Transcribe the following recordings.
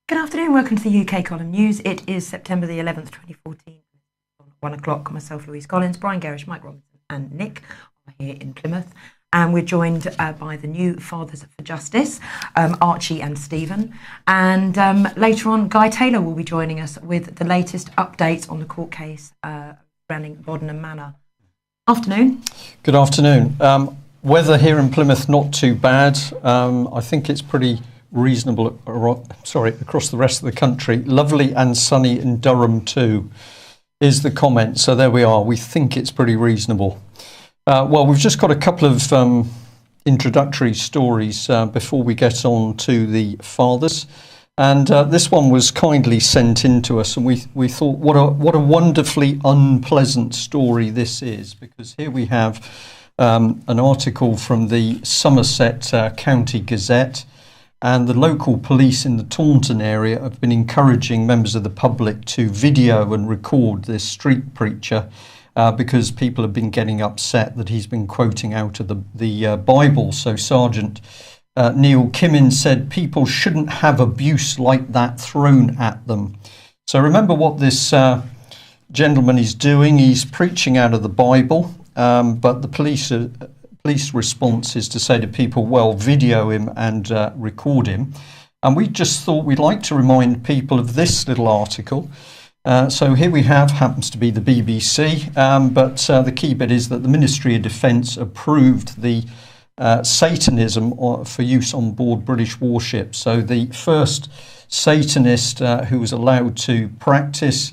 Good afternoon, welcome to the UK Column News. It is September the 11th, 2014. 1 o'clock, myself, Louise Collins, Brian Gerrish, Mike Robinson and Nick are here in Plymouth. And we're joined by the new Fathers for Justice, Archie and Stephen. And later on, Guy Taylor will be joining us with the latest updates on the court case surrounding Bodenham Manor. Afternoon. Good afternoon. Weather here in Plymouth, not too bad. I think it's pretty reasonable across the rest of the country. Lovely and sunny in Durham too is the comment. So there we are. We think it's pretty reasonable. Well, we've just got a couple of introductory stories before we get on to the fathers. And this one was kindly sent in to us, and we thought what a wonderfully unpleasant story this is, because here we have an article from the Somerset County Gazette, and the local police in the Taunton area have been encouraging members of the public to video and record this street preacher because people have been getting upset that he's been quoting out of the Bible. So Sergeant Neil Kimmins said people shouldn't have abuse like that thrown at them. So remember what this gentleman is doing. He's preaching out of the Bible, but the police response is to say to people, well, video him and record him. And we just thought we'd like to remind people of this little article. So here we happens to be the BBC, but the key bit is that the Ministry of Defence approved the Satanism for use on board British warships. So the first Satanist who was allowed to practice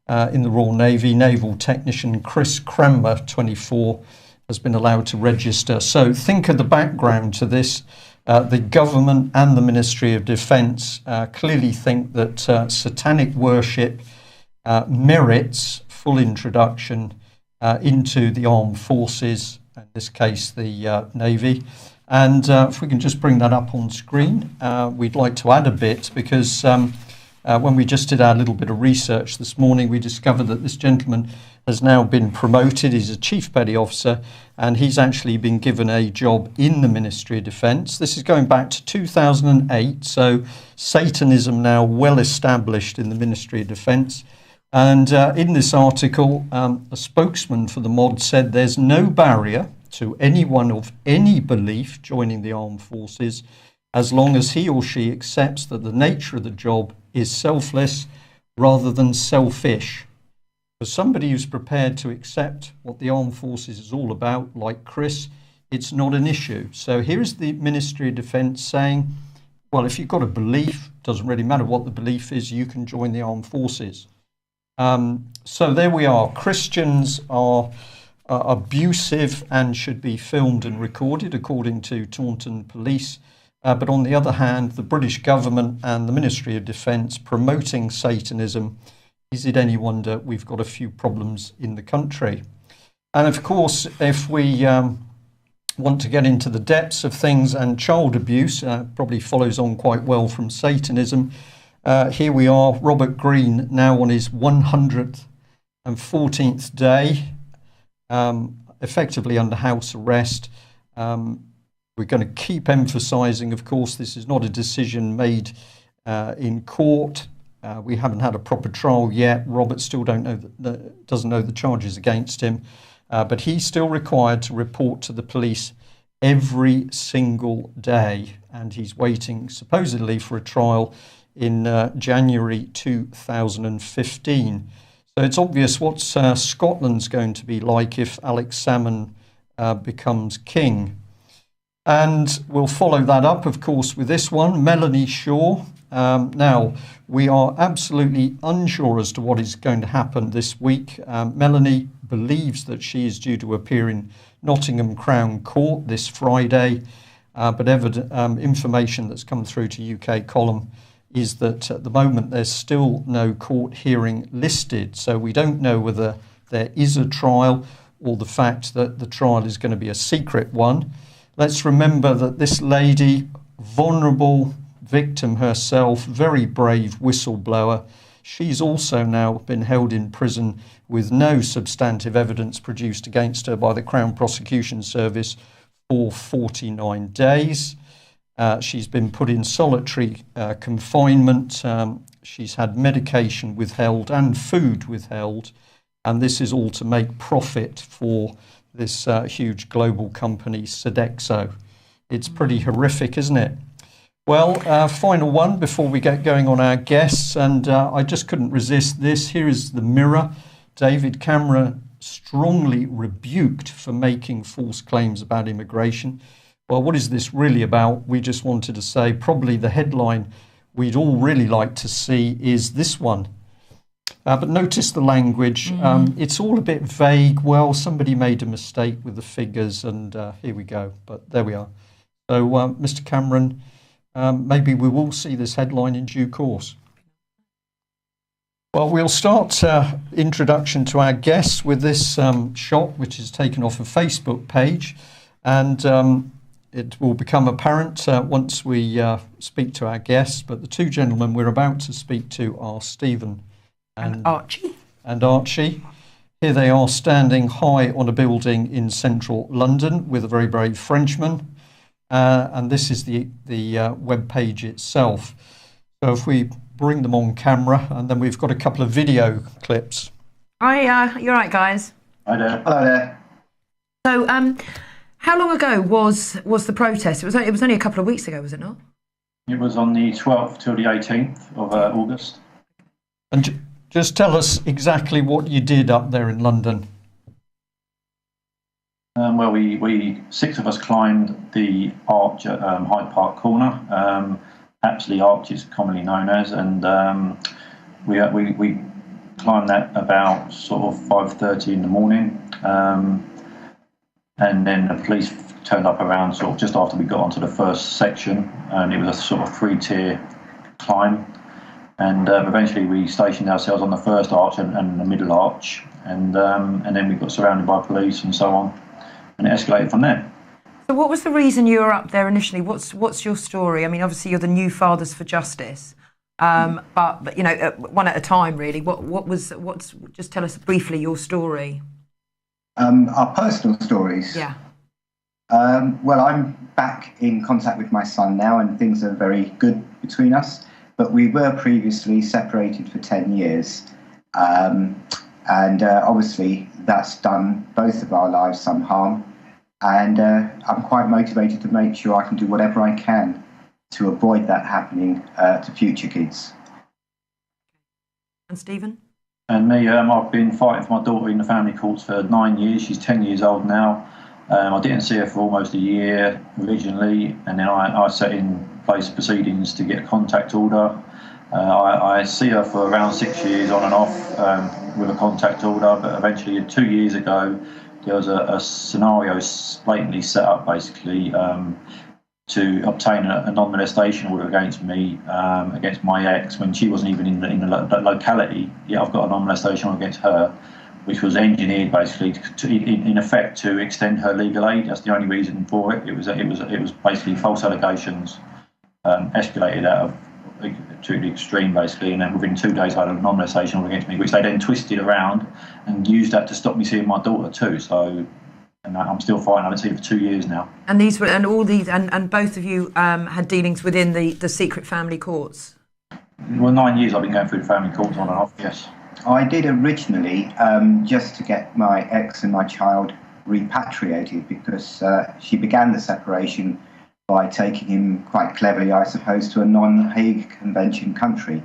in the Royal Navy, Naval Technician Chris Cranmer, 24, has been allowed to register. So think of the background to this. The government and the Ministry of Defence clearly think that satanic worship merits full introduction into the armed forces, in this case the Navy. And if we can just bring that up on screen, we'd like to add a bit, because when we just did our little bit of research this morning, we discovered that this gentleman has now been promoted. He's a Chief Petty Officer, and he's actually been given a job in the Ministry of Defence. This is going back to 2008, so Satanism now well established in the Ministry of Defence. And in this article, a spokesman for the MOD said there's no barrier to anyone of any belief joining the armed forces, as long as he or she accepts that the nature of the job is selfless rather than selfish. For somebody who's prepared to accept what the armed forces is all about, like Chris, it's not an issue. So here's the Ministry of Defence saying, well, if you've got a belief, doesn't really matter what the belief is, you can join the armed forces. So there we are. Christians are abusive and should be filmed and recorded, according to Taunton Police. But on the other hand, the British government and the Ministry of Defence promoting Satanism. Is it any wonder we've got a few problems in the country? And of course, if we want to get into the depths of things, and child abuse probably follows on quite well from Satanism, here we are, Robert Greene, now on his 114th day, effectively under house arrest. We're going to keep emphasising, of course, this is not a decision made in court. We haven't had a proper trial yet. Robert still doesn't know the charges against him, but he's still required to report to the police every single day, and he's waiting supposedly for a trial in January 2015. So it's obvious what Scotland's going to be like if Alex Salmond becomes king. And we'll follow that up, of course, with this one, Melanie Shaw. Now, we are absolutely unsure as to what is going to happen this week. Melanie believes that she is due to appear in Nottingham Crown Court this Friday, but information that's come through to UK Column is that at the moment there's still no court hearing listed. So we don't know whether there is a trial or the fact that the trial is going to be a secret one. Let's remember that this lady, vulnerable victim herself, very brave whistleblower, she's also now been held in prison with no substantive evidence produced against her by the Crown Prosecution Service for 49 days. She's been put in solitary confinement. She's had medication withheld and food withheld. And this is all to make profit for this huge global company, Sodexo. It's pretty horrific, isn't it? Well, final one before we get going on our guests. And I just couldn't resist this. Here is the Mirror. David Cameron strongly rebuked for making false claims about immigration. Well, what is this really about? We just wanted to say probably the headline we'd all really like to see is this one. But notice the language. It's all a bit vague. Well, somebody made a mistake with the figures, and here we go. But there we are. So, Mr. Cameron, maybe we will see this headline in due course. Well, we'll start introduction to our guests with this shot, which is taken off a Facebook page. And it will become apparent once we speak to our guests. But the two gentlemen we're about to speak to are Stephen and Archie. Here they are standing high on a building in central London with a very brave Frenchman. And this is the web page itself. So if we bring them on camera, and then we've got a couple of video clips. Hi, you're right, guys. Hi there. Hello there. So, how long ago was the protest? It was only a couple of weeks ago, was it not? It was on the 12th till the 18th of August. And just tell us exactly what you did up there in London. Well, we six of us climbed the arch at Hyde Park Corner. Apsley Arch is commonly known as, and we climbed that about sort of 5:30 in the morning, and then the police turned up around sort of just after we got onto the first section, and it was a sort of 3-tier climb, and eventually we stationed ourselves on the first arch and the middle arch, and then we got surrounded by police and so on, and it escalated from there. So what was the reason you were up there initially? What's your story? I mean, obviously you're the new Fathers for Justice, but you know, one at a time, really. Just tell us briefly your story. Our personal stories. Yeah. Well, I'm back in contact with my son now, and things are very good between us. But we were previously separated for 10 years, and obviously that's done both of our lives some harm. And I'm quite motivated to make sure I can do whatever I can to avoid that happening to future kids. And Stephen? And me, I've been fighting for my daughter in the family courts for 9 years. She's 10 years old now. I didn't see her for almost a year originally, and then I set in place proceedings to get a contact order. I see her for around 6 years on and off with a contact order, but eventually 2 years ago, there was a scenario blatantly set up, basically, to obtain a non-molestation order against me, against my ex, when she wasn't even in the locality. Yeah, I've got a non-molestation order against her, which was engineered basically in effect to extend her legal aid. That's the only reason for it. It was basically false allegations, escalated out of to the extreme, basically, and then within 2 days I had a non-molestation order against me, which they then twisted around and used that to stop me seeing my daughter too. So, and I'm still fighting. I haven't seen her for 2 years now. And both of you had dealings within the secret family courts. Well, 9 years I've been going through the family courts on and off. Yes. I did originally just to get my ex and my child repatriated, because she began the separation by taking him quite cleverly, I suppose, to a non-Hague Convention country,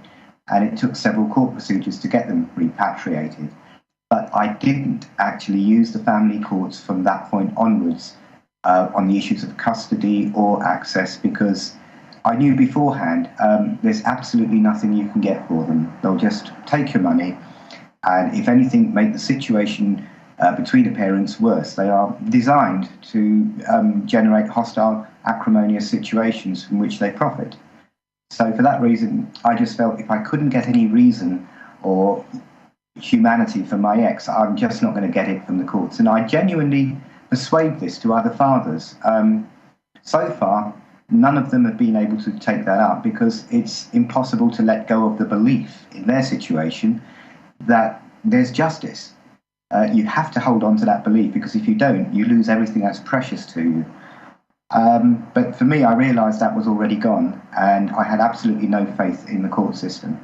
and it took several court procedures to get them repatriated. But I didn't actually use the family courts from that point onwards on the issues of custody or access, because I knew beforehand there's absolutely nothing you can get for them. They'll just take your money, and if anything, make the situation between the parents worse. They are designed to generate hostile, acrimonious situations from which they profit. So for that reason, I just felt if I couldn't get any reason or humanity from my ex, I'm just not going to get it from the courts. And I genuinely persuade this to other fathers. So far, none of them have been able to take that up, because it's impossible to let go of the belief in their situation that there's justice. You have to hold on to that belief, because if you don't, you lose everything that's precious to you. But for me, I realised that was already gone, and I had absolutely no faith in the court system.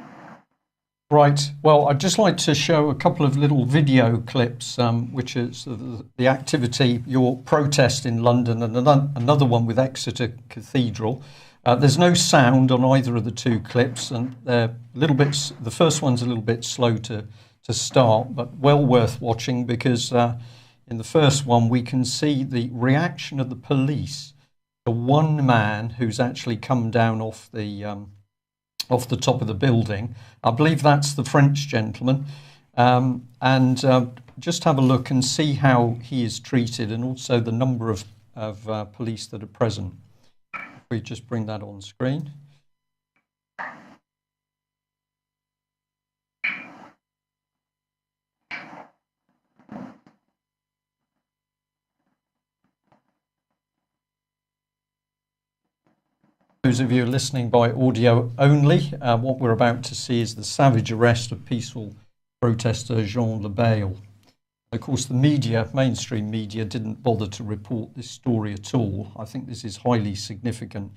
Right. Well, I'd just like to show a couple of little video clips, which is the activity, your protest in London, and another one with Exeter Cathedral. There's no sound on either of the two clips, and they're a little bit. The first one's a little bit slow to start, but well worth watching, because in the first one we can see the reaction of the police to one man who's actually come down off the top of the building. I believe that's the French gentleman, and just have a look and see how he is treated, and also the number of police that are present. If we just bring that on screen. Those of you listening by audio only, what we're about to see is the savage arrest of peaceful protester Jean Lebail. Of course, the media, mainstream media, didn't bother to report this story at all. I think this is highly significant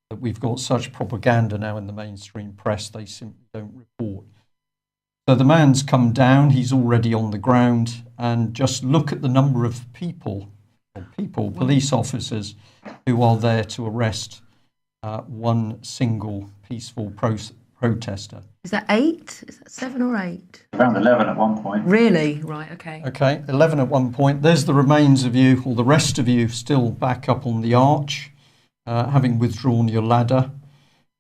that we've got such propaganda now in the mainstream press. They simply don't report. So the man's come down, he's already on the ground, and just look at the number of people, police officers, who are there to arrest one single peaceful protester. Is that 8? Is that 7 or 8? Around 11 at one point. Really? Right, okay. Okay, 11 at one point. There's the remains of you, or the rest of you, still back up on the arch, having withdrawn your ladder.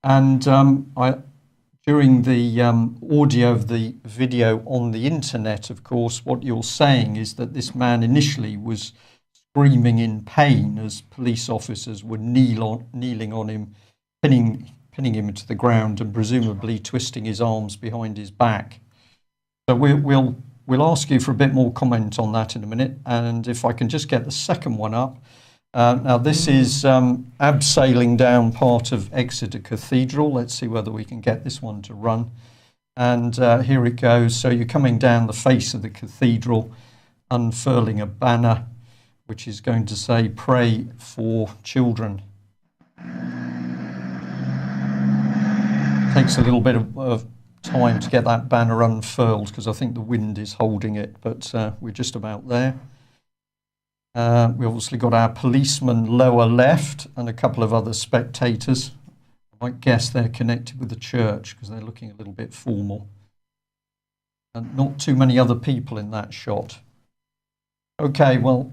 And during the audio of the video on the internet, of course, what you're saying is that this man initially was screaming in pain as police officers were kneeling on him, pinning him to the ground, and presumably twisting his arms behind his back. So we'll ask you for a bit more comment on that in a minute, and if I can just get the second one up. Now this is abseiling down part of Exeter Cathedral. Let's see whether we can get this one to run. And here it goes. So you're coming down the face of the cathedral, unfurling a banner which is going to say, "Pray for children." Takes a little bit of time to get that banner unfurled, because I think the wind is holding it, but we're just about there. We obviously got our policeman lower left and a couple of other spectators. I might guess they're connected with the church, because they're looking a little bit formal. And not too many other people in that shot. Okay, well,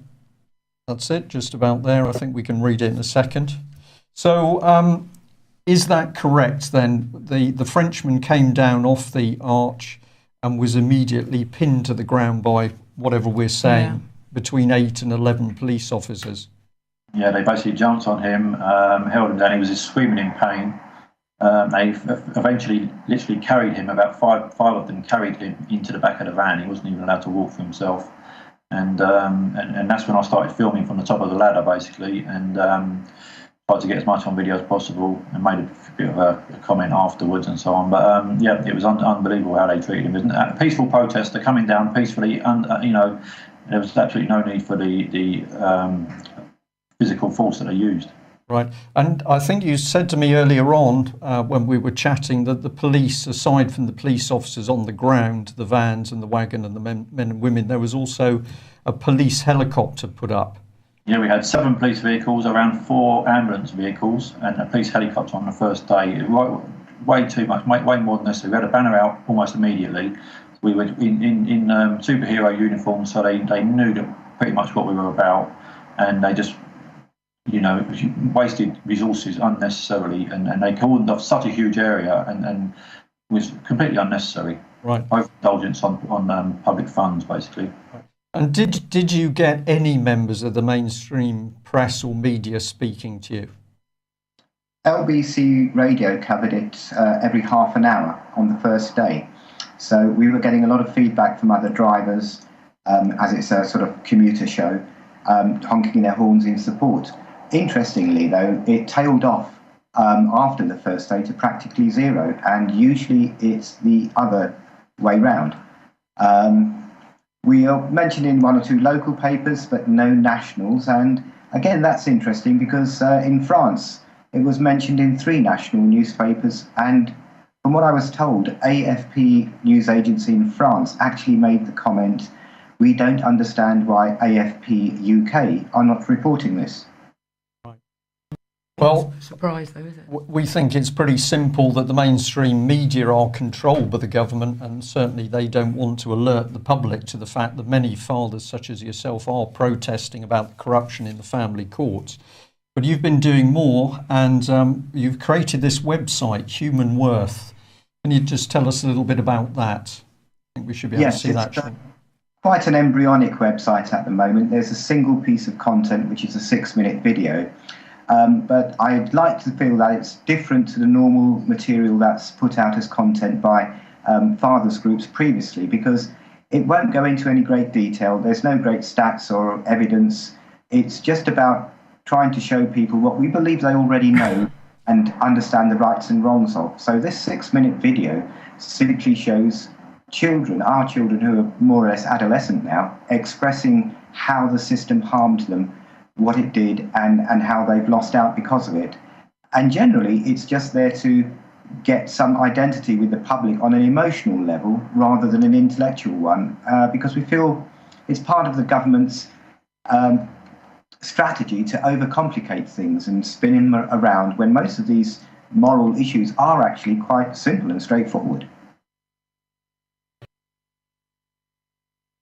that's it, just about there. I think we can read it in a second. So is that correct then? The Frenchman came down off the arch and was immediately pinned to the ground by whatever we're saying, between 8 and 11 police officers? Yeah, they basically jumped on him, held him down. He was just screaming in pain. They eventually literally carried him, about five of them carried him into the back of the van. He wasn't even allowed to walk for himself. And that's when I started filming from the top of the ladder, basically, and tried to get as much on video as possible, and made a bit of a comment afterwards and so on. But yeah, it was unbelievable how they treated him. It was a peaceful protester coming down peacefully, and there was absolutely no need for the physical force that they used. Right. And I think you said to me earlier on when we were chatting that the police, aside from the police officers on the ground, the vans and the wagon and the men and women, there was also a police helicopter put up. Yeah, we had 7 police vehicles, around 4 ambulance vehicles, and a police helicopter on the first day. Way too much, way more than necessary. We had a banner out almost immediately. We were in superhero uniforms, so they knew that pretty much what we were about, and they just wasted resources unnecessarily, and they cordoned off such a huge area, and was completely unnecessary. Right. Overindulgence on public funds, basically. And did you get any members of the mainstream press or media speaking to you? LBC Radio covered it every half an hour on the first day. So we were getting a lot of feedback from other drivers, as it's a sort of commuter show, honking their horns in support. Interestingly, though, it tailed off after the first day to practically zero, and usually it's the other way round. We are mentioned in 1 or 2 local papers, but no nationals, and again, that's interesting because in France, it was mentioned in 3 national newspapers, and from what I was told, AFP news agency in France actually made the comment, "We don't understand why AFP UK are not reporting this." Well, Surprise though, is it? we think it's pretty simple that the mainstream media are controlled by the government, and certainly they don't want to alert the public to the fact that many fathers such as yourself are protesting about the corruption in the family courts. But you've been doing more, and you've created this website, Human Worth. Can you just tell us a little bit about that? I think we should be able to see that. Quite an embryonic website at the moment. There's a single piece of content, which is a 6-minute video. But I'd like to feel that it's different to the normal material that's put out as content by fathers groups previously, because it won't go into any great detail. There's no great stats or evidence. It's just about trying to show people what we believe they already know and understand the rights and wrongs of. So this 6-minute video simply shows children, our children who are more or less adolescent now, expressing how the system harmed them, what it did, and how they've lost out because of it. And generally, it's just there to get some identity with the public on an emotional level rather than an intellectual one, because we feel it's part of the government's strategy to overcomplicate things and spin them around when most of these moral issues are actually quite simple and straightforward.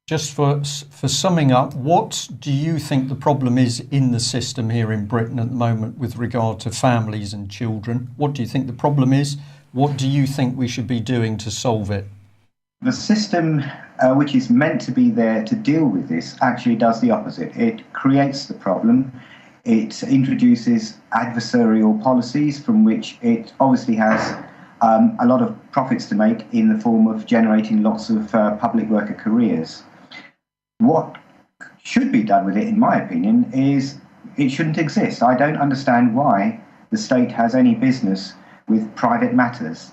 Just for summing up, what do you think the problem is in the system here in Britain at the moment with regard to families and children? What do you think the problem is? What do you think we should be doing to solve it? The system, which is meant to be there to deal with this, actually does the opposite. It creates the problem. It introduces adversarial policies from which it obviously has a lot of profits to make in the form of generating lots of public worker careers. What should be done with it, in my opinion, is it shouldn't exist. I don't understand why the state has any business with private matters.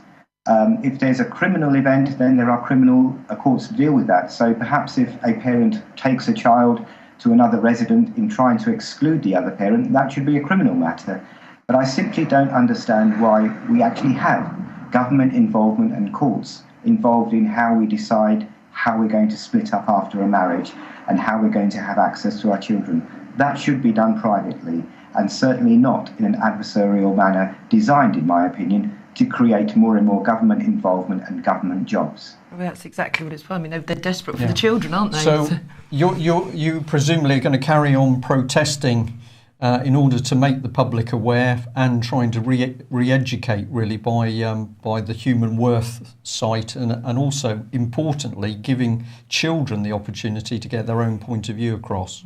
If there's a criminal event, then there are criminal courts to deal with that. So perhaps if a parent takes a child to another resident in trying to exclude the other parent, that should be a criminal matter. But I simply don't understand why we actually have government involvement and courts involved in how we decide how we're going to split up after a marriage and how we're going to have access to our children. That should be done privately, and certainly not in an adversarial manner designed, in my opinion, to create more and more government involvement and government jobs. Well, that's exactly what it's for. I mean, they're desperate for the children, aren't they? So you presumably are going to carry on protesting in order to make the public aware and trying to re-educate really by the Human Worth site, and also importantly giving children the opportunity to get their own point of view across.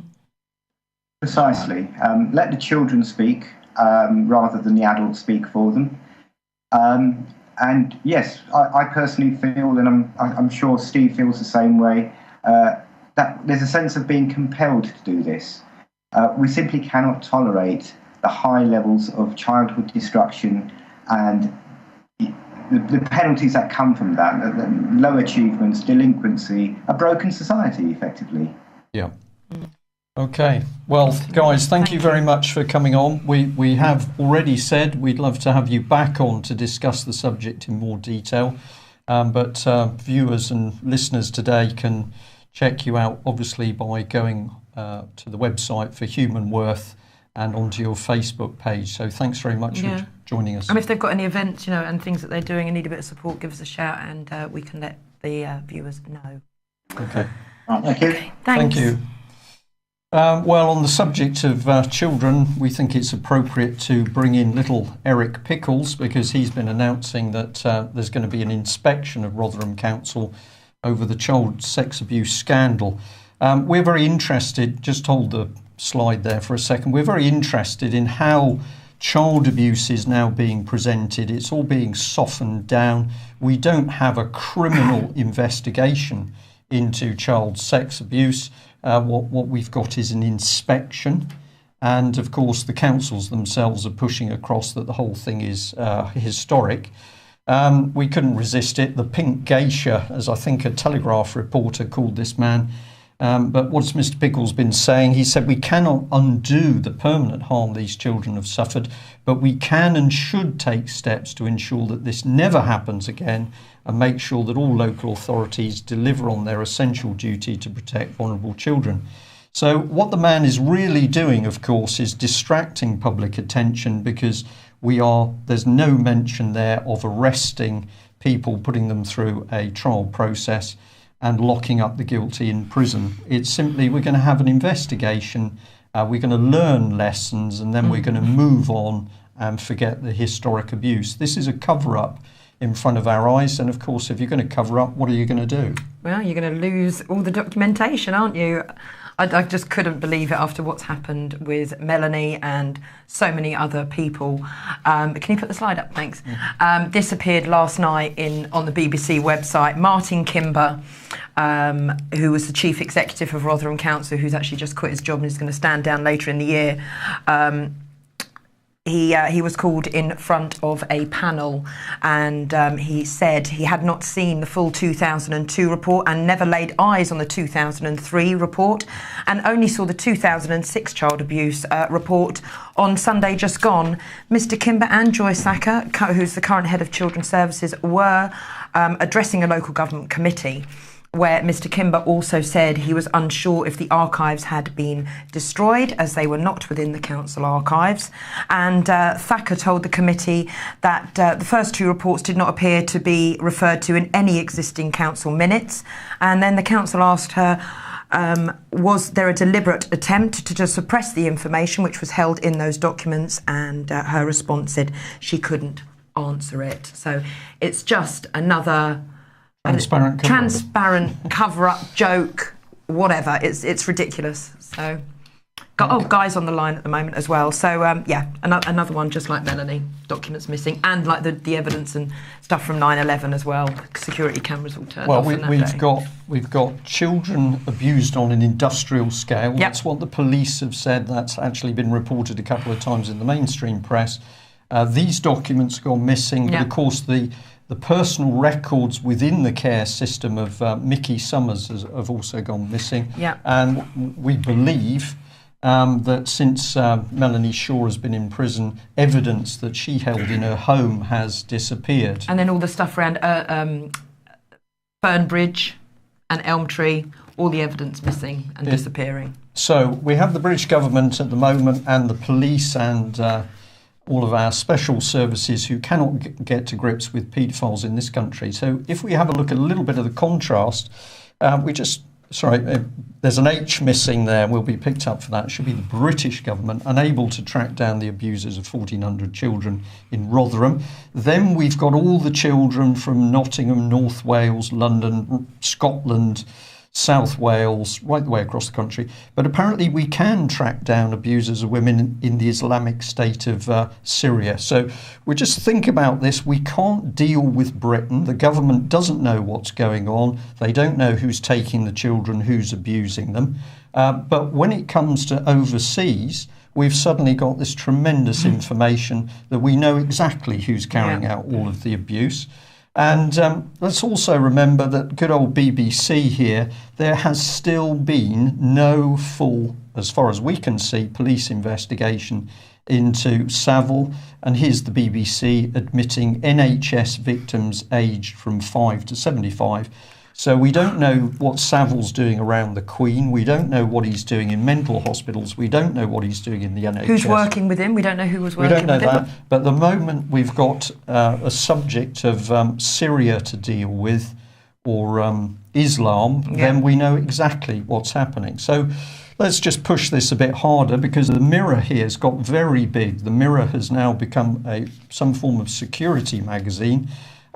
Precisely. Let the children speak rather than the adults speak for them. And yes, I personally feel, and I'm sure Steve feels the same way, that there's a sense of being compelled to do this. We simply cannot tolerate the high levels of childhood destruction and the penalties that come from that, the low achievements, delinquency, a broken society, effectively. Yeah. Okay. Well, guys, thank you very much for coming on. We have already said we'd love to have you back on to discuss the subject in more detail. But viewers and listeners today can check you out, obviously, by going to the website for Human Worth and onto your Facebook page. So thanks very much for joining us. And if they've got any events, and things that they're doing and need a bit of support, give us a shout, and we can let the viewers know. Okay. Thank you. Okay, thanks. Thank you. Well, on the subject of children, we think it's appropriate to bring in little Eric Pickles, because he's been announcing that there's going to be an inspection of Rotherham Council over the child sex abuse scandal. We're very interested, just hold the slide there for a second, we're very interested in how child abuse is now being presented. It's all being softened down. We don't have a criminal investigation into child sex abuse. What we've got is an inspection, and of course the councils themselves are pushing across that the whole thing is historic. We couldn't resist it. The pink geisha, as I think a Telegraph reporter called this man, But what's Mr. Pickles been saying? He said we cannot undo the permanent harm these children have suffered, but we can and should take steps to ensure that this never happens again and make sure that all local authorities deliver on their essential duty to protect vulnerable children. So what the man is really doing, of course, is distracting public attention, because there's no mention there of arresting people, putting them through a trial process and locking up the guilty in prison. It's simply, we're going to have an investigation, we're going to learn lessons, and then we're going to move on and forget the historic abuse. This is a cover-up in front of our eyes, and of course, if you're going to cover up, what are you going to do? Well, you're going to lose all the documentation, aren't you? I just couldn't believe it after what's happened with Melanie and so many other people. Can you put the slide up? Thanks. This appeared last night on the BBC website. Martin Kimber, who was the chief executive of Rotherham Council, who's actually just quit his job and is going to stand down later in the year. He was called in front of a panel, and he said he had not seen the full 2002 report and never laid eyes on the 2003 report, and only saw the 2006 child abuse report on Sunday just gone. Mr. Kimber and Joy Sacker, who's the current head of Children's Services, were addressing a local government committee, where Mr. Kimber also said he was unsure if the archives had been destroyed, as they were not within the council archives. And Thacker told the committee that the first two reports did not appear to be referred to in any existing council minutes. And then the council asked her, was there a deliberate attempt to suppress the information which was held in those documents? And her response said she couldn't answer it. So it's just another transparent cover-up joke, whatever. It's ridiculous. So, Guy's on the line at the moment as well. So another one just like Melanie. Documents missing, and like the evidence and stuff from 9/11 as well. Security cameras all turned off. Well, we've got children abused on an industrial scale. Yep. That's what the police have said. That's actually been reported a couple of times in the mainstream press. These documents have gone missing, but of course the personal records within the care system of Mickey Summers have also gone missing. Yeah. And we believe that since Melanie Shaw has been in prison, evidence that she held in her home has disappeared. And then all the stuff around Fernbridge and Elmtree, all the evidence missing and disappearing. So we have the British government at the moment and the police and all of our special services who cannot get to grips with paedophiles in this country. So if we have a look at a little bit of the contrast, there's an H missing there, will be picked up for that. It should be the British government unable to track down the abusers of 1,400 children in Rotherham. Then we've got all the children from Nottingham, North Wales, London, Scotland, South Wales, right the way across the country. But apparently we can track down abusers of women in the Islamic State of Syria. So we just think about this. We can't deal with Britain. The government doesn't know what's going on. They don't know who's taking the children, who's abusing them. But when it comes to overseas, we've suddenly got this tremendous information that we know exactly who's carrying out all of the abuse. And let's also remember that good old BBC here, there has still been no full, as far as we can see, police investigation into Savile. And here's the BBC admitting NHS victims aged from 5 to 75. So we don't know what Savile's doing around the Queen. We don't know what he's doing in mental hospitals. We don't know what he's doing in the NHS. Who's working with him? We don't know who was working with him. We don't know that. But the moment we've got a subject of Syria to deal with, or Islam, then we know exactly what's happening. So let's just push this a bit harder, because the Mirror here has got very big. The Mirror has now become some form of security magazine.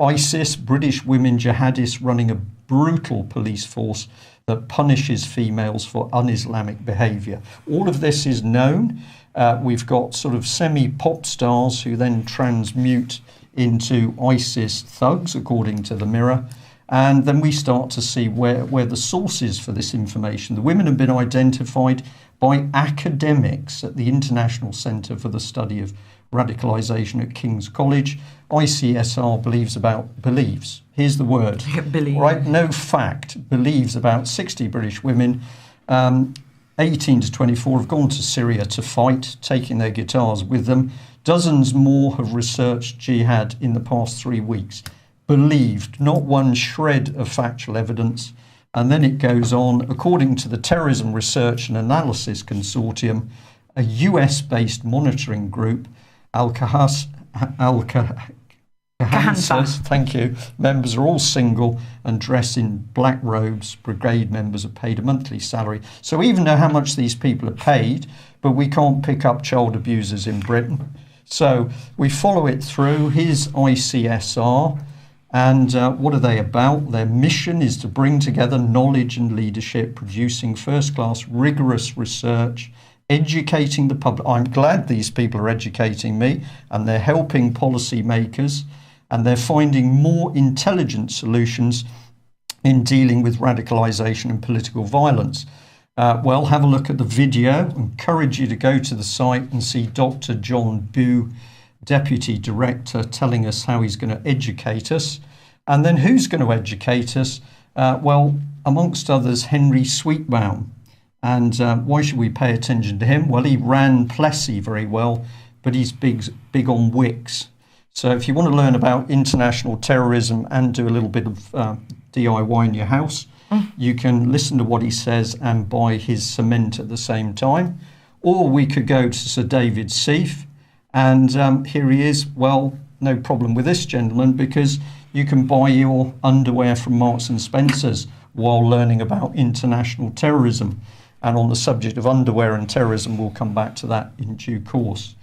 ISIS, British women jihadists running a brutal police force that punishes females for un-Islamic behaviour. All of this is known. We've got sort of semi-pop stars who then transmute into ISIS thugs, according to the Mirror. And then we start to see where the source is for this information. The women have been identified by academics at the International Centre for the Study of radicalisation at King's College. ICSR believes, here's the word, Believe. right? No fact, believes about 60 British women, 18 to 24, have gone to Syria to fight, taking their guitars with them. Dozens more have researched jihad in the past 3 weeks. Believed, not one shred of factual evidence. And then it goes on, according to the Terrorism Research and Analysis Consortium, a US-based monitoring group, Al-Kahasa, thank you, members are all single and dress in black robes. Brigade members are paid a monthly salary. So we even know how much these people are paid, but we can't pick up child abusers in Britain. So we follow it through. Here's ICSR. And what are they about? Their mission is to bring together knowledge and leadership, producing first-class, rigorous research, educating the public. I'm glad these people are educating me, and they're helping policymakers, and they're finding more intelligent solutions in dealing with radicalisation and political violence. Well, have a look at the video. Encourage you to go to the site and see Dr. John Boo, Deputy Director, telling us how he's going to educate us. And then who's going to educate us? Well, amongst others, Henry Sweetbaum. And why should we pay attention to him? Well, he ran Plessy very well, but he's big on Wix. So if you want to learn about international terrorism and do a little bit of DIY in your house, you can listen to what he says and buy his cement at the same time. Or we could go to Sir David Seif. And here he is. Well, no problem with this gentleman, because you can buy your underwear from Marks and Spencer's while learning about international terrorism. And on the subject of underwear and terrorism, we'll come back to that in due course.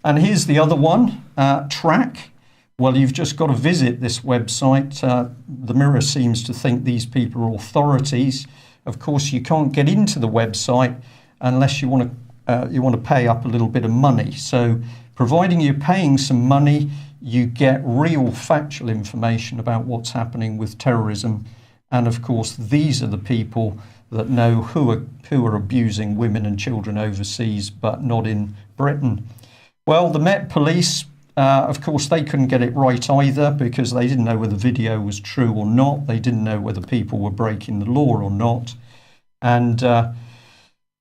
And here's the other one, Track. Well, you've just got to visit this website. The Mirror seems to think these people are authorities. Of course, you can't get into the website unless you want to pay up a little bit of money. So providing you're paying some money, you get real factual information about what's happening with terrorism. And of course, these are the people that know who are abusing women and children overseas, but not in Britain. Well, the Met Police, of course, they couldn't get it right either, because they didn't know whether the video was true or not. They didn't know whether people were breaking the law or not. And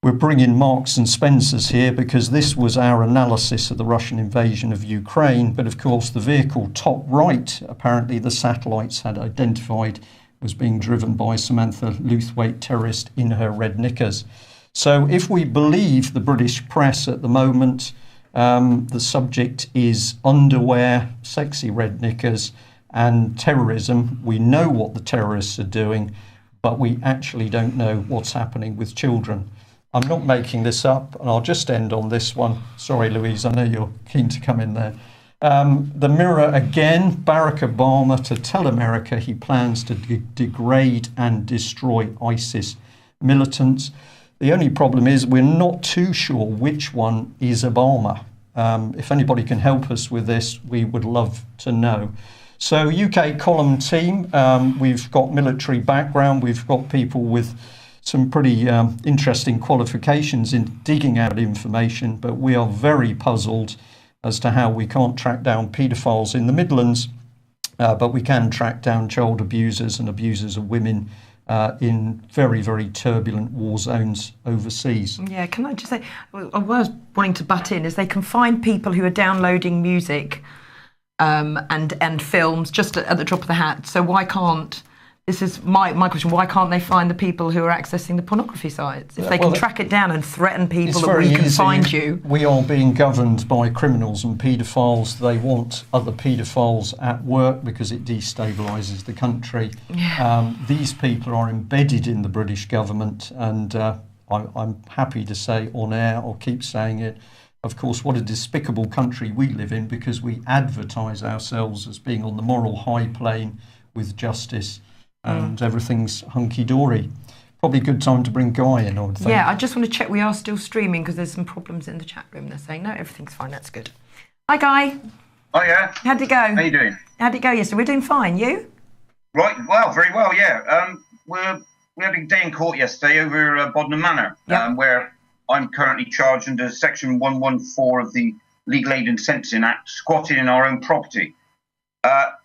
we're bringing Marks and Spencer's here because this was our analysis of the Russian invasion of Ukraine. But of course, the vehicle top right, apparently the satellites had identified, was being driven by Samantha Luthwaite, terrorist, in her red knickers. So if we believe the British press at the moment, the subject is underwear, sexy red knickers, and terrorism. We know what the terrorists are doing, but we actually don't know what's happening with children. I'm not making this up, and I'll just end on this one. Sorry, Louise, I know you're keen to come in there. The Mirror again, Barack Obama to tell America he plans to degrade and destroy ISIS militants. The only problem is we're not too sure which one is Obama. If anybody can help us with this, we would love to know. So UK column team, we've got military background, we've got people with some pretty interesting qualifications in digging out information, but we are very puzzled as to how we can't track down paedophiles in the Midlands, but we can track down child abusers and abusers of women in very, very turbulent war zones overseas. Yeah, can I just say, I was wanting to butt in, is they can find people who are downloading music and films just at the drop of the hat. So why can't, this is my question, why can't they find the people who are accessing the pornography sites? If they can track it down and threaten people that we can find you. We are being governed by criminals and paedophiles. They want other paedophiles at work because it destabilises the country. Yeah. These people are embedded in the British government, and I'm happy to say on air, I'll keep saying it, of course, what a despicable country we live in, because we advertise ourselves as being on the moral high plane with justice. And everything's hunky-dory. Probably a good time to bring Guy in, I would think. Yeah, I just want to check we are still streaming because there's some problems in the chat room. They're saying, no, everything's fine, that's good. Hi, Guy. Oh, yeah. How'd it go? How you doing? How'd it go yesterday? We're doing fine. You? Right, well, very well, yeah. We had a day in court yesterday over Bodnam Manor, where I'm currently charged under Section 114 of the Legal Aid and Sentencing Act, squatting in our own property.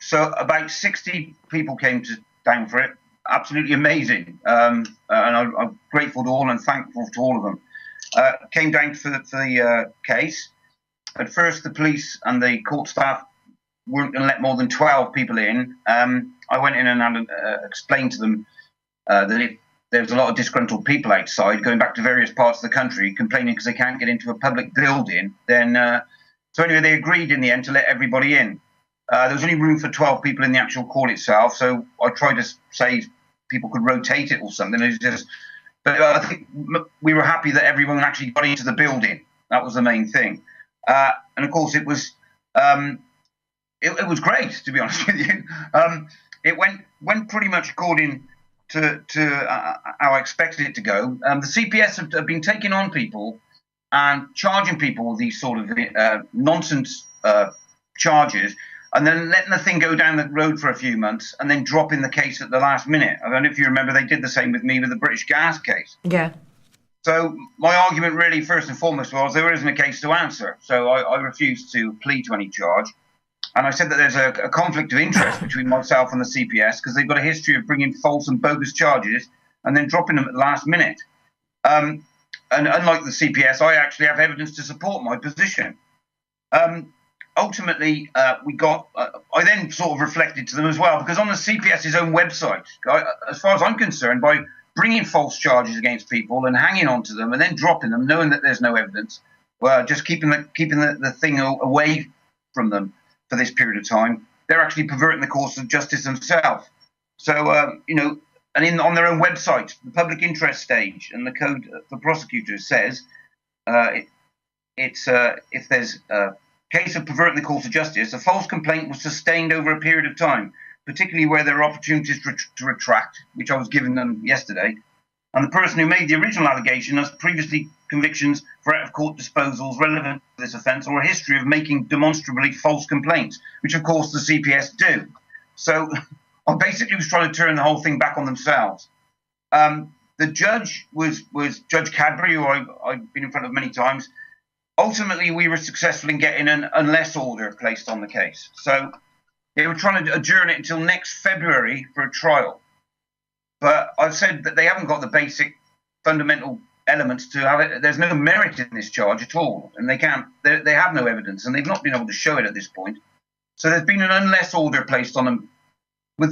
So about 60 people came down for it. Absolutely amazing. And I'm grateful to all and thankful to all of them. Came down for the case. At first, the police and the court staff weren't going to let more than 12 people in. I went in and explained to them that there was a lot of disgruntled people outside going back to various parts of the country complaining because they can't get into a public building. So anyway, they agreed in the end to let everybody in. There was only room for 12 people in the actual court itself, so I tried to say people could rotate it or something. But I think we were happy that everyone actually got into the building. That was the main thing. And of course, it was great, to be honest with you. It went pretty much according to how I expected it to go. The CPS have been taking on people and charging people with these sort of nonsense charges, and then letting the thing go down the road for a few months and then dropping the case at the last minute. I don't know if you remember, they did the same with me with the British Gas case. Yeah. So my argument really, first and foremost, was there isn't a case to answer. So I refused to plead to any charge. And I said that there's a conflict of interest between myself and the CPS because they've got a history of bringing false and bogus charges and then dropping them at the last minute. And unlike the CPS, I actually have evidence to support my position. Ultimately, I then sort of reflected to them as well, because on the CPS's own website, as far as I'm concerned, by bringing false charges against people and hanging on to them and then dropping them, knowing that there's no evidence, just keeping the thing away from them for this period of time, they're actually perverting the course of justice themselves. So, and on their own website, the public interest stage and the code for prosecutors says if there's a case of perverting the course of justice, a false complaint was sustained over a period of time, particularly where there are opportunities to retract, which I was giving them yesterday, and the person who made the original allegation has previously convictions for out-of-court disposals relevant to this offence or a history of making demonstrably false complaints, which of course the CPS do. So I basically was trying to turn the whole thing back on themselves. The judge was Judge Cadbury, who I've been in front of many times. Ultimately, we were successful in getting an unless order placed on the case. So they were trying to adjourn it until next February for a trial. But I've said that they haven't got the basic fundamental elements to have it. There's no merit in this charge at all, and they have no evidence, and they've not been able to show it at this point. So there's been an unless order placed on them.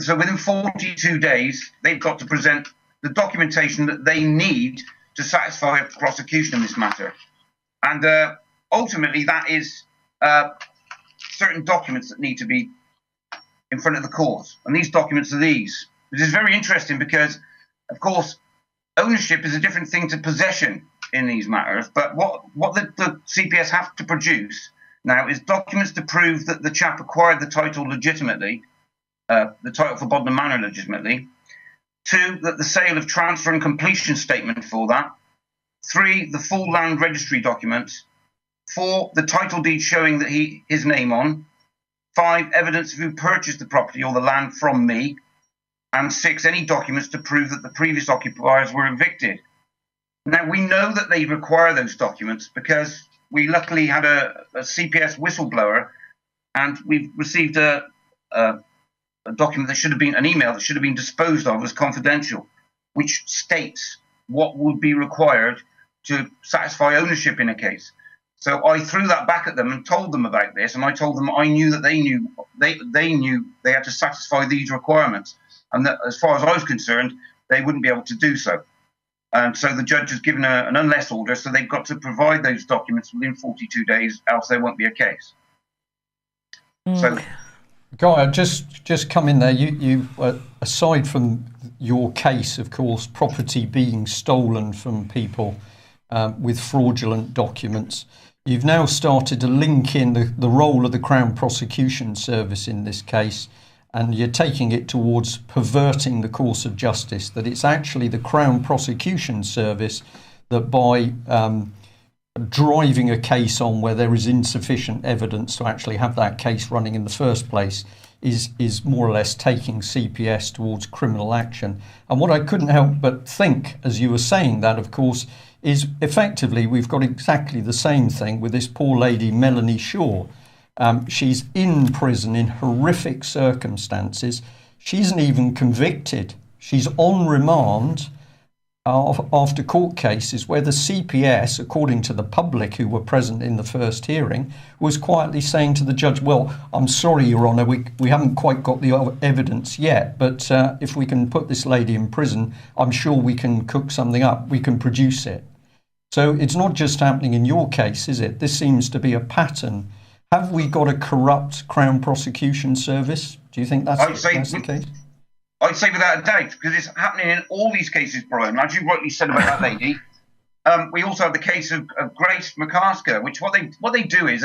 So within 42 days, they've got to present the documentation that they need to satisfy a prosecution in this matter. And ultimately, that is certain documents that need to be in front of the court. And these documents are these. This is very interesting because, of course, ownership is a different thing to possession in these matters. But what the CPS have to produce now is documents to prove that the chap acquired the title legitimately, the title for Bodmin Manor legitimately. 2, that the sale of transfer and completion statement for that. 3, the full land registry documents. 4, the title deed showing that his name on. 5, evidence of who purchased the property or the land from me. And 6, any documents to prove that the previous occupiers were evicted. Now, we know that they require those documents because we luckily had a CPS whistleblower, and we've received a document that should have been an email that should have been disposed of as confidential, which states what would be required to satisfy ownership in a case. So I threw that back at them and told them about this, and I told them I knew that they knew they had to satisfy these requirements, and that as far as I was concerned, they wouldn't be able to do so. And so the judge has given an unless order, so they've got to provide those documents within 42 days, else there won't be a case. So, Guy, I'll just come in there. You aside from your case, of course, property being stolen from people with fraudulent documents, you've now started to link in the role of the Crown Prosecution Service in this case, and you're taking it towards perverting the course of justice, that it's actually the Crown Prosecution Service that by driving a case on where there is insufficient evidence to actually have that case running in the first place is more or less taking CPS towards criminal action. And what I couldn't help but think, as you were saying that, of course, is effectively we've got exactly the same thing with this poor lady, Melanie Shaw. She's in prison in horrific circumstances. She isn't even convicted. She's on remand after court cases where the CPS, according to the public who were present in the first hearing, was quietly saying to the judge, well, I'm sorry, Your Honour, we haven't quite got the evidence yet, but if we can put this lady in prison, I'm sure we can cook something up, we can produce it. So it's not just happening in your case, is it? This seems to be a pattern. Have we got a corrupt Crown Prosecution Service? Do you think that's the case? I'd say without a doubt, because it's happening in all these cases, Brian. As you rightly said about that lady, we also have the case of Grace McCasker, which what they do is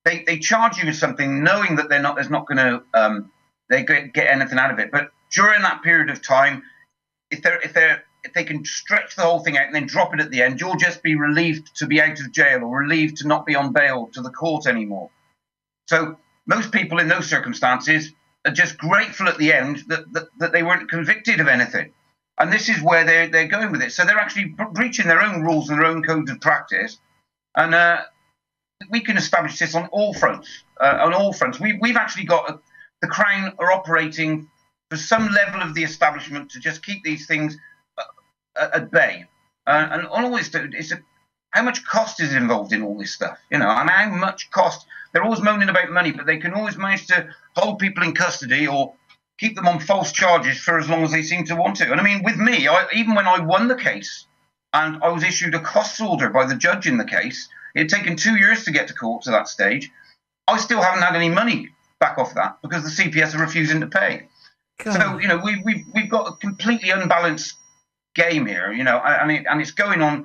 they charge you with something, knowing that there's not going to they get anything out of it. But during that period of time, if they can stretch the whole thing out and then drop it at the end, you'll just be relieved to be out of jail or relieved to not be on bail to the court anymore. So most people in those circumstances are just grateful at the end that they weren't convicted of anything. And this is where they're going with it. So they're actually breaching their own rules and their own codes of practice. And we can establish this on all fronts. We've actually got the Crown are operating for some level of the establishment to just keep these things at bay. And always, how much cost is involved in all this stuff? You know, and how much cost? They're always moaning about money, but they can always manage to hold people in custody or keep them on false charges for as long as they seem to want to. And I mean, with me, even when I won the case and I was issued a costs order by the judge in the case, it had taken 2 years to get to court to that stage. I still haven't had any money back off that because the CPS are refusing to pay. God. So, you know, we've got a completely unbalanced game here, you know, and it's going on.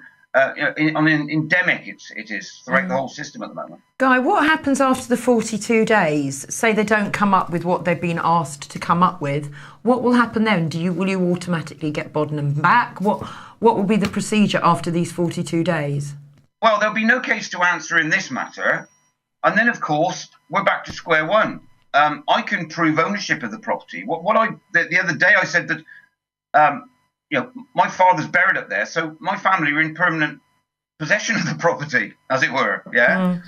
Endemic it is throughout the whole system at the moment. Guy, what happens after the 42 days? Say they don't come up with what they've been asked to come up with. What will happen then? Will you automatically get Boddenham back? What will be the procedure after these 42 days? Well, there'll be no case to answer in this matter. And then, of course, we're back to square one. I can prove ownership of the property. The other day I said that you know, my father's buried up there, so my family are in permanent possession of the property, as it were. Yeah. Mm.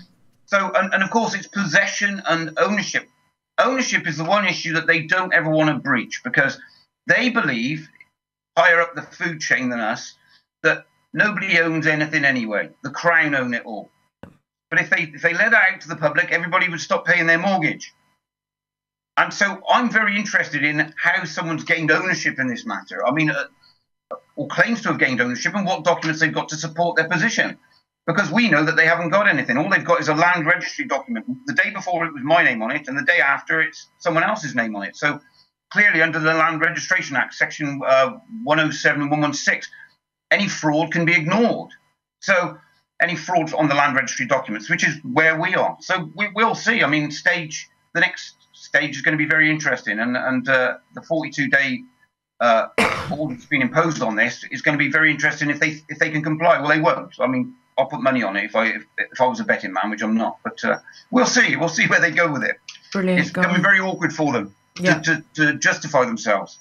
So, and of course, it's possession and ownership. Ownership is the one issue that they don't ever want to breach because they believe, higher up the food chain than us, that nobody owns anything anyway. The Crown own it all. But if they let that out to the public, everybody would stop paying their mortgage. And so I'm very interested in how someone's gained ownership in this matter. I mean, or claims to have gained ownership and what documents they've got to support their position. Because we know that they haven't got anything. All they've got is a land registry document. The day before it was my name on it, and the day after it's someone else's name on it. So clearly under the Land Registration Act, section 107 and 116, any fraud can be ignored. So any fraud on the land registry documents, which is where we are. So we'll see. I mean, the next stage is going to be very interesting. And the 42-day order that's been imposed on this is going to be very interesting if they can comply. Well, they won't. I mean, I'll put money on it if I was a betting man, which I'm not. But we'll see. We'll see where they go with it. Brilliant. It's going to be very awkward for them to justify themselves.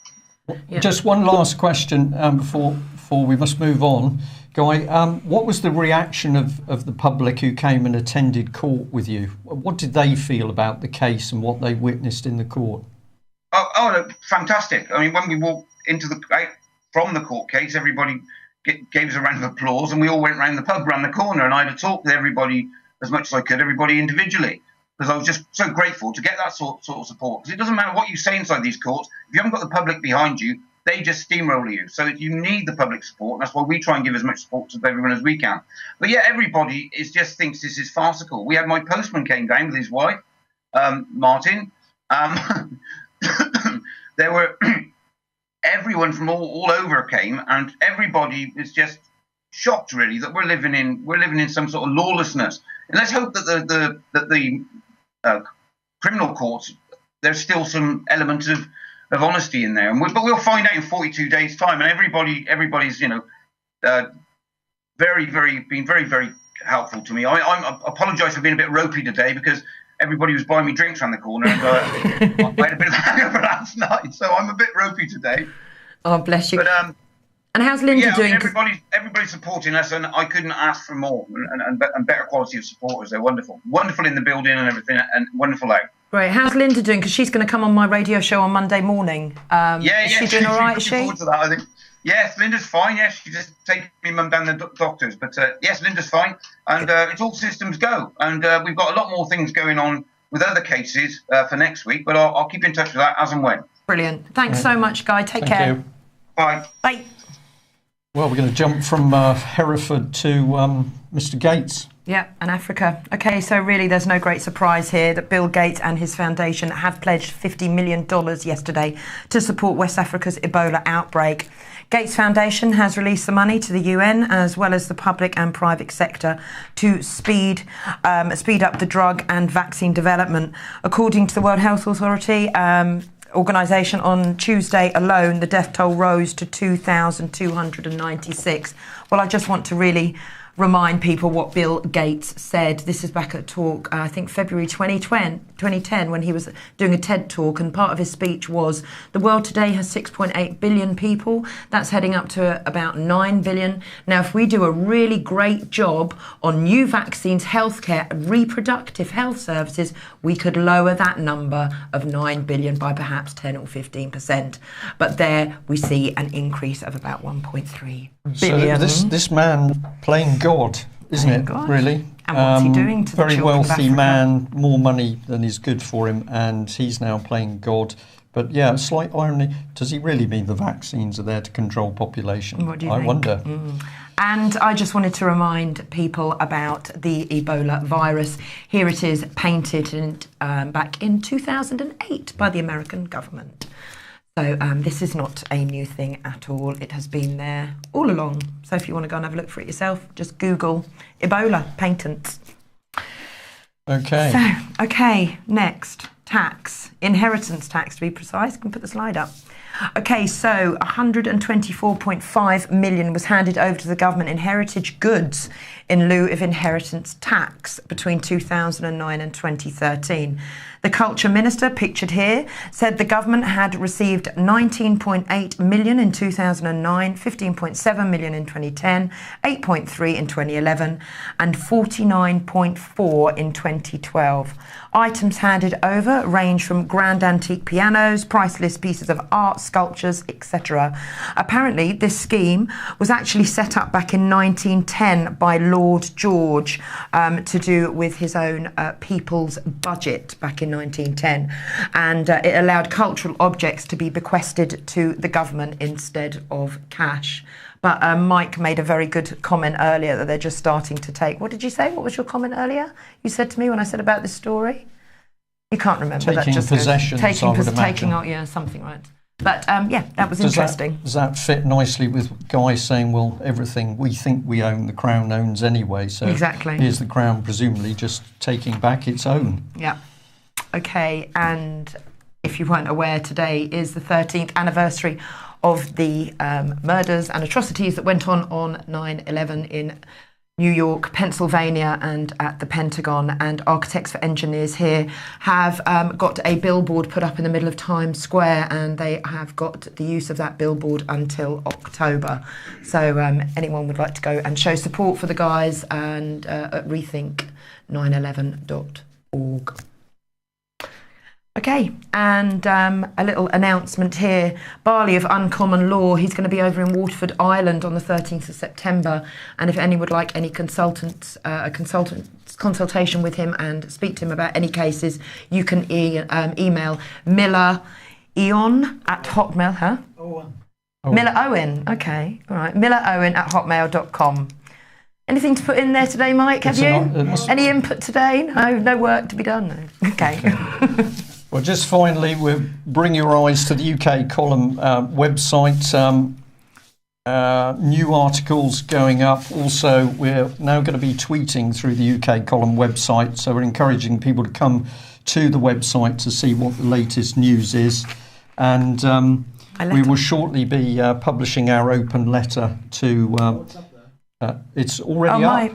Yeah. Just one last question before we must move on. Guy, what was the reaction of the public who came and attended court with you? What did they feel about the case and what they witnessed in the court? Oh, fantastic. I mean, when we walked from the court case, everybody gave us a round of applause and we all went round the pub, round the corner, and I had to talk with everybody as much as I could, everybody individually, because I was just so grateful to get that sort of support. Because it doesn't matter what you say inside these courts, if you haven't got the public behind you, they just steamroll you. So you need the public support, and that's why we try and give as much support to everyone as we can. But yeah, everybody just thinks this is farcical. We had my postman came down with his wife, Martin. There were everyone from all over came, and everybody is just shocked, really, that we're living in some sort of lawlessness. And let's hope that the criminal courts, there's still some element of honesty in there. But we'll find out in 42 days' time. And everybody's very, very helpful to me. I apologise for being a bit ropey today because everybody was buying me drinks around the corner, and I had a bit of a hangover last night, so I'm a bit ropey today. Oh, bless you. But And how's Linda Yeah, I doing? mean, everybody's supporting us, and I couldn't ask for more and better quality of supporters. They're wonderful in the building and everything, and wonderful out. Great. How's Linda doing? Because she's going to come on my radio show on Monday morning. Is she doing all right? Is she? Looking forward to that, I think. Yes, Linda's fine. Yes, she just taking me mum down the doctors. But yes, Linda's fine, and it's all systems go. And we've got a lot more things going on with other cases for next week. But I'll keep in touch with that as and when. Brilliant. Thanks so much, Guy. Take care. You. Bye. Bye. Well, we're going to jump from Hereford to Mr. Gates. Yeah, and Africa. Okay, so really there's no great surprise here that Bill Gates and his foundation have pledged $50 million yesterday to support West Africa's Ebola outbreak. Gates Foundation has released the money to the UN as well as the public and private sector to speed up the drug and vaccine development. According to the World Health Authority organisation, on Tuesday alone, the death toll rose to 2,296. Well, I just want to really remind people what Bill Gates said. This is back at talk, I think February 2010, when he was doing a TED talk, and part of his speech was, the world today has 6.8 billion people. That's heading up to about 9 billion. Now, if we do a really great job on new vaccines, healthcare, reproductive health services, we could lower that number of 9 billion by perhaps 10 or 15%. But there we see an increase of about 1.3 billion. So this man playing God, isn't it? God. Really? And what's he doing to the very children of wealthy Africa? man, more money than is good for him, and he's now playing God. But yeah, slight irony. Does he really mean the vaccines are there to control population? What do you I think? wonder. And I just wanted to remind people about the Ebola virus. Here it is, painted back in 2008 by the American government. So this is not a new thing at all. It has been there all along. So if you want to go and have a look for it yourself, just Google Ebola patent. Okay. So, okay, next, tax, inheritance tax to be precise. I can put the slide up. Okay, so 124.5 million was handed over to the government in heritage goods in lieu of inheritance tax between 2009 and 2013. The Culture Minister, pictured here, said the government had received 19.8 million in 2009, 15.7 million in 2010, 8.3 in 2011 and 49.4 in 2012. Items handed over range from grand antique pianos, priceless pieces of art, sculptures, etc. Apparently, this scheme was actually set up back in 1910 by Lord George to do with his own people's budget back in 1910. And it allowed cultural objects to be bequested to the government instead of cash. But Mike made a very good comment earlier that they're just starting to take... What did you say? What was your comment earlier? You said to me when I said about this story? You can't remember. Taking that just possession, I would imagine. Yeah, something right. But yeah, that was interesting. Does that fit nicely with Guy saying, well, everything we think we own, the Crown owns anyway? So exactly. Here's the Crown presumably just taking back its own. Yeah. Okay, and if you weren't aware, today is the 13th anniversary of the murders and atrocities that went on 9/11 in New York, Pennsylvania, and at the Pentagon. And Architects for Engineers here have got a billboard put up in the middle of Times Square, and they have got the use of that billboard until October. So anyone would like to go and show support for the guys, and at rethink911.org. Okay, and a little announcement here. Barley of Uncommon Law, he's going to be over in Waterford Island on the 13th of September. And if anyone would like any consultation with him and speak to him about any cases, you can email MillerEon@hotmail, huh? Owen. Miller Owen, okay, all right. MillerOwen@hotmail.com. Anything to put in there today, Mike? Have you? Any input today? No work to be done? No. Okay. Well, just finally, we'll bring your eyes to the UK column website. New articles going up. Also, we're now going to be tweeting through the UK column website. So we're encouraging people to come to the website to see what the latest news is. And we will shortly be publishing our open letter to... it's already up.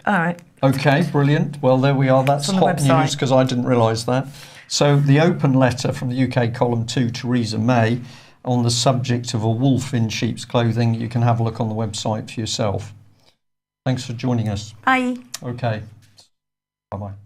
All right. Okay, brilliant. Well, there we are. That's hot news because I didn't realise that. So the open letter from the UK column to Theresa May on the subject of a wolf in sheep's clothing, you can have a look on the website for yourself. Thanks for joining us. Bye. Okay. Bye-bye.